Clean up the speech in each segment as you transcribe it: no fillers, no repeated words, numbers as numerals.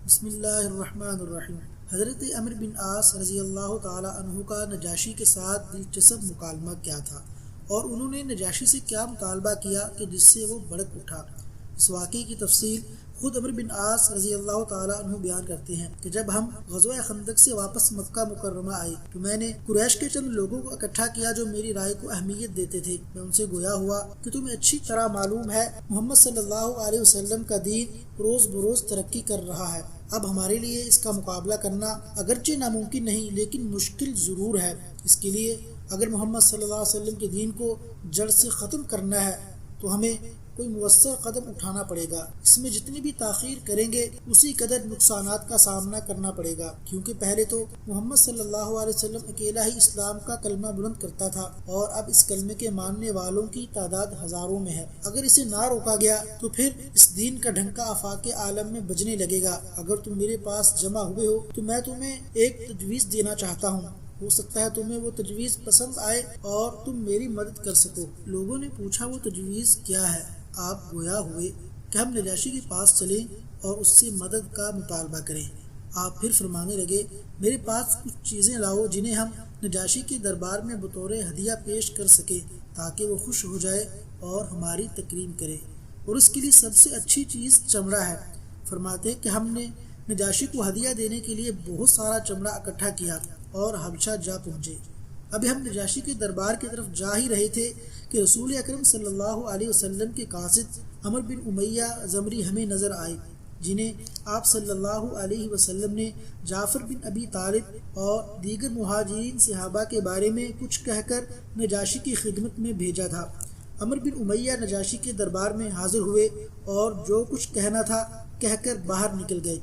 بسم اللہ الرحمن الرحیم۔ حضرت عمرو بن عاص رضی اللہ تعالی عنہ کا نجاشی کے ساتھ دلچسپ مکالمہ کیا تھا اور انہوں نے نجاشی سے کیا مطالبہ کیا کہ جس سے وہ بھڑک اٹھا۔ اس واقعے کی تفصیل خود عمرو بن عاص رضی اللہ تعالی عنہ بیان کرتے ہیں کہ جب ہم غزوہ خندق سے واپس مکہ مکرمہ آئے تو میں نے قریش کے چند لوگوں کو اکٹھا کیا جو میری رائے کو اہمیت دیتے تھے۔ میں ان سے گویا ہوا کہ تمہیں اچھی طرح معلوم ہے محمد صلی اللہ علیہ وسلم کا دین روز بروز ترقی کر رہا ہے۔ اب ہمارے لیے اس کا مقابلہ کرنا اگرچہ ناممکن نہیں لیکن مشکل ضرور ہے۔ اس کے لیے اگر محمد صلی اللہ علیہ وسلم کے دین کو جڑ سے ختم کرنا ہے تو ہمیں کوئی مؤثر قدم اٹھانا پڑے گا۔ اس میں جتنی بھی تاخیر کریں گے اسی قدر نقصانات کا سامنا کرنا پڑے گا، کیونکہ پہلے تو محمد صلی اللہ علیہ وسلم اکیلا ہی اسلام کا کلمہ بلند کرتا تھا اور اب اس کلمے کے ماننے والوں کی تعداد ہزاروں میں ہے۔ اگر اسے نہ روکا گیا تو پھر اس دین کا ڈھنکا آفاق عالم میں بجنے لگے گا۔ اگر تم میرے پاس جمع ہوئے ہو تو میں تمہیں ایک تجویز دینا چاہتا ہوں، ہو سکتا ہے تمہیں وہ تجویز پسند آئے اور تم میری مدد کر سکو۔ لوگوں نے پوچھا وہ تجویز کیا ہے؟ آپ گویا ہوئے کہ ہم نجاشی کے پاس چلیں اور اس سے مدد کا مطالبہ کریں۔ آپ پھر فرمانے لگے، میرے پاس کچھ چیزیں لاؤ جنہیں ہم نجاشی کے دربار میں بطور ہدیہ پیش کر سکیں تاکہ وہ خوش ہو جائے اور ہماری تکریم کرے، اور اس کے لیے سب سے اچھی چیز چمڑا ہے۔ فرماتے کہ ہم نے نجاشی کو ہدیہ دینے کے لیے بہت سارا چمڑا اکٹھا کیا اور حبشہ جا پہنچے۔ ابھی ہم نجاشی کے دربار کی طرف جا ہی رہے تھے کہ رسول اکرم صلی اللہ علیہ وسلم کے قاصد عمرو بن امیہ زمری ہمیں نظر آئے، جنہیں آپ صلی اللہ علیہ وسلم نے جعفر بن ابی طالب اور دیگر مہاجرین صحابہ کے بارے میں کچھ کہہ کر نجاشی کی خدمت میں بھیجا تھا۔ عمرو بن امیہ نجاشی کے دربار میں حاضر ہوئے اور جو کچھ کہنا تھا کہہ کر باہر نکل گئے۔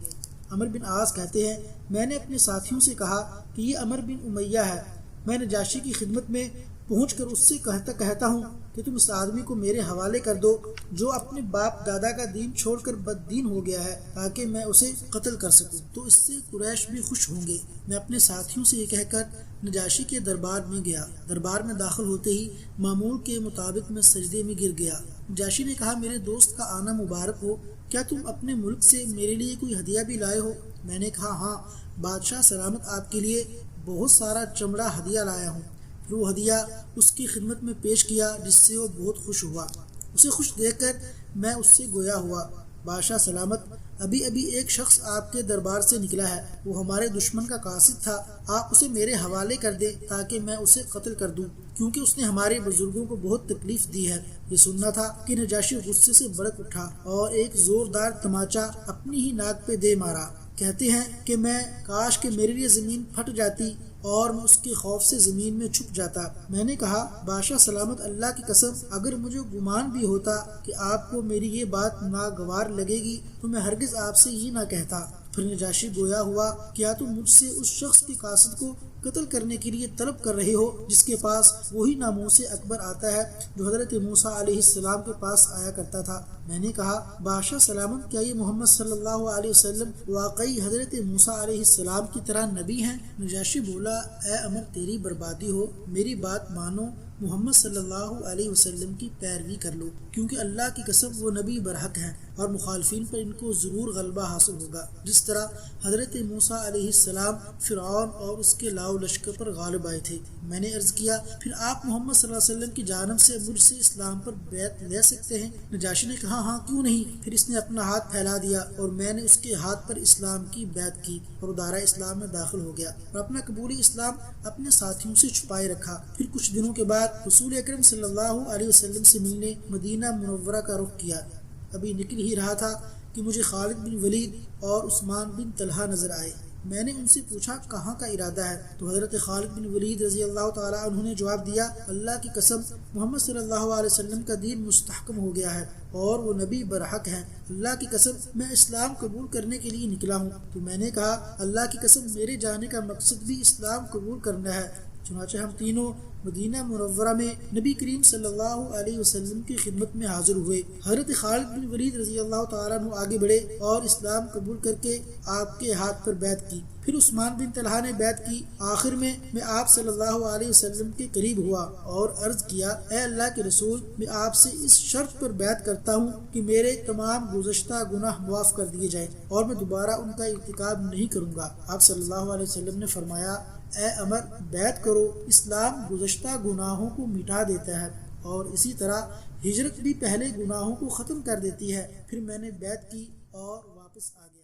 عمرو بن عاص کہتے ہیں، میں نے اپنے ساتھیوں سے کہا کہ یہ عمرو بن امیہ ہے۔ میں نجاشی کی خدمت میں پہنچ کر اس سے کہتا ہوں کہ تم اس آدمی کو میرے حوالے کر دو جو اپنے باپ دادا کا دین چھوڑ کر بد دین ہو گیا ہے، تاکہ میں اسے قتل کر سکوں، تو اس سے قریش بھی خوش ہوں گے۔ میں اپنے ساتھیوں سے یہ کہہ کر نجاشی کے دربار میں گیا۔ دربار میں داخل ہوتے ہی معمول کے مطابق میں سجدے میں گر گیا۔ نجاشی نے کہا، میرے دوست کا آنا مبارک ہو، کیا تم اپنے ملک سے میرے لیے کوئی ہدیہ بھی لائے ہو؟ میں نے کہا، ہاں بادشاہ سلامت آپ کے لیے بہت سارا چمڑا ہدیہ لایا ہوں۔ پھر وہ ہدیہ اس کی خدمت میں پیش کیا جس سے وہ بہت خوش ہوا۔ اسے خوش دیکھ کر میں اس سے گویا ہوا، بادشاہ سلامت، ابھی ایک شخص آپ کے دربار سے نکلا ہے، وہ ہمارے دشمن کا قاصد تھا، آپ اسے میرے حوالے کر دیں تاکہ میں اسے قتل کر دوں، کیونکہ اس نے ہمارے بزرگوں کو بہت تکلیف دی ہے۔ یہ سننا تھا کہ نجاشی غصے سے بھڑک اٹھا اور ایک زوردار تماچا اپنی ہی ناک پہ دے مارا۔ کہتے ہیں کہ میں کاش کہ میرے لیے زمین پھٹ جاتی اور میں اس کے خوف سے زمین میں چھپ جاتا۔ میں نے کہا، بادشاہ سلامت، اللہ کی قسم اگر مجھے گمان بھی ہوتا کہ آپ کو میری یہ بات ناگوار لگے گی تو میں ہرگز آپ سے یہ نہ کہتا۔ پھر نجاشی گویا ہوا، کیا تم مجھ سے اس شخص کے قاصد کو قتل کرنے کے لیے طلب کر رہے ہو جس کے پاس وہی ناموس اکبر آتا ہے جو حضرت موسیٰ علیہ السلام کے پاس آیا کرتا تھا؟ میں نے کہا، بادشاہ سلامت، کیا یہ محمد صلی اللہ علیہ وسلم واقعی حضرت موسیٰ علیہ السلام کی طرح نبی ہیں؟ نجاشی بولا، اے عمر، تیری بربادی ہو، میری بات مانو، محمد صلی اللہ علیہ وسلم کی پیروی کر لو، کیونکہ اللہ کی قسم وہ نبی برحق ہیں اور مخالفین پر ان کو ضرور غلبہ حاصل ہوگا، جس طرح حضرت موسیٰ علیہ السلام فرعون اور اس کے لاؤ لشکر پر غالب آئے تھے۔ میں نے عرض کیا، پھر آپ محمد صلی اللہ علیہ وسلم کی جانب سے مجھ سے اسلام پر بیعت لے سکتے ہیں؟ نجاشی نے کہا، ہاں کیوں نہیں۔ پھر اس نے اپنا ہاتھ پھیلا دیا اور میں نے اس کے ہاتھ پر اسلام کی بیعت کی اور دائرہ اسلام میں داخل ہو گیا اور اپنا قبول اسلام اپنے ساتھیوں سے چھپائے رکھا۔ پھر کچھ دنوں کے بعد رسول اکرم صلی اللہ علیہ وسلم سے ملنے مدینہ منورہ کا رخ کیا۔ ابھی نکل ہی رہا تھا کہ مجھے خالد بن ولید اور عثمان بن طلحہ نظر آئے۔ میں نے ان سے پوچھا، کہاں کا ارادہ ہے؟ تو حضرت خالد بن ولید رضی اللہ تعالیٰ عنہ نے جواب دیا، اللہ کی قسم محمد صلی اللہ علیہ وسلم کا دین مستحکم ہو گیا ہے اور وہ نبی برحق ہیں، اللہ کی قسم میں اسلام قبول کرنے کے لیے نکلا ہوں۔ تو میں نے کہا، اللہ کی قسم میرے جانے کا مقصد بھی اسلام قبول کرنا ہے۔ چنانچہ ہم تینوں مدینہ منورہ میں نبی کریم صلی اللہ علیہ وسلم کی خدمت میں حاضر ہوئے۔ حضرت خالد بن ولید رضی اللہ تعالیٰ عنہ آگے بڑھے اور اسلام قبول کر کے آپ کے ہاتھ پر بیعت کی۔ پھر عثمان بن طلحہ نے بیعت کی۔ آخر میں آپ صلی اللہ علیہ وسلم کے قریب ہوا اور عرض کیا، اے اللہ کے رسول، میں آپ سے اس شرط پر بیعت کرتا ہوں کہ میرے تمام گزشتہ گناہ معاف کر دیے جائیں اور میں دوبارہ ان کا ارتکاب نہیں کروں گا۔ آپ صلی اللہ علیہ وسلم نے فرمایا، اے عمر، بیعت کرو، اسلام گزشتہ گناہوں کو مٹا دیتا ہے اور اسی طرح ہجرت بھی پہلے گناہوں کو ختم کر دیتی ہے۔ پھر میں نے بیعت کی اور واپس آ گیا۔